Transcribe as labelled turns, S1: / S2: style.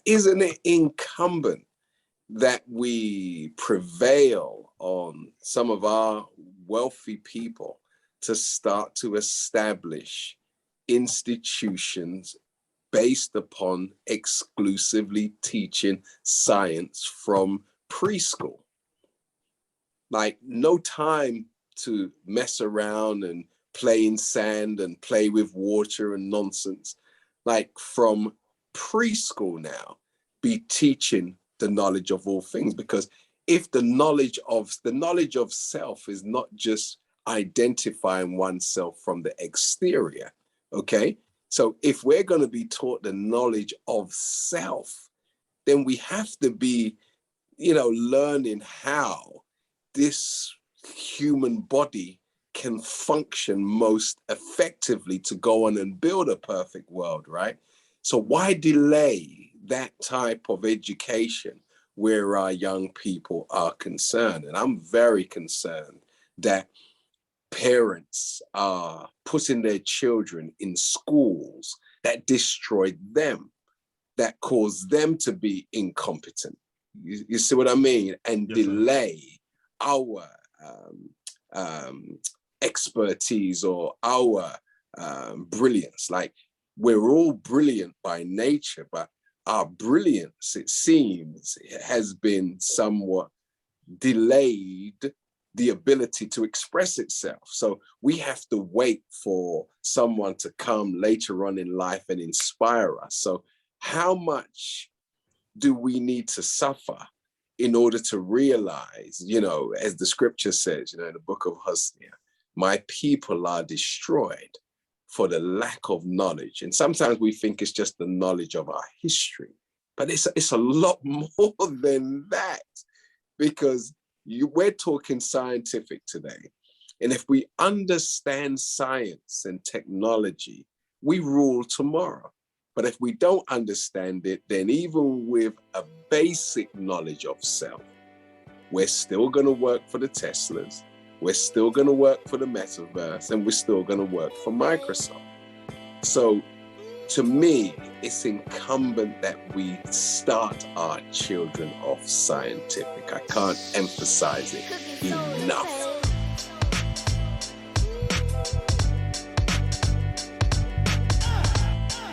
S1: isn't it incumbent that we prevail on some of our wealthy people to start to establish institutions based upon exclusively teaching science from preschool? Like, no time to mess around and play in sand and play with water and nonsense. Like, from preschool now, be teaching the knowledge of all things. Because if the knowledge of self is not just identifying oneself from the exterior, okay? So if we're going to be taught the knowledge of self, then we have to be, learning how this human body can function most effectively to go on and build a perfect world, right? So why delay that type of education where our young people are concerned? And I'm very concerned that parents are putting their children in schools that destroy them, that cause them to be incompetent. You see what I mean? And yes, delay our expertise or our brilliance. Like, we're all brilliant by nature, but our brilliance, it seems, has been somewhat delayed the ability to express itself. So we have to wait for someone to come later on in life and inspire us. So how much do we need to suffer in order to realize, as the scripture says, in the book of Hosea, my people are destroyed for the lack of knowledge. And sometimes we think it's just the knowledge of our history, but it's a lot more than that, because we're talking scientific today. And if we understand science and technology, we rule tomorrow. But if we don't understand it, then even with a basic knowledge of self, we're still going to work for the Teslas, we're still going to work for the metaverse, and we're still going to work for Microsoft. So to me, it's incumbent that we start our children off scientific. I can't emphasize it enough.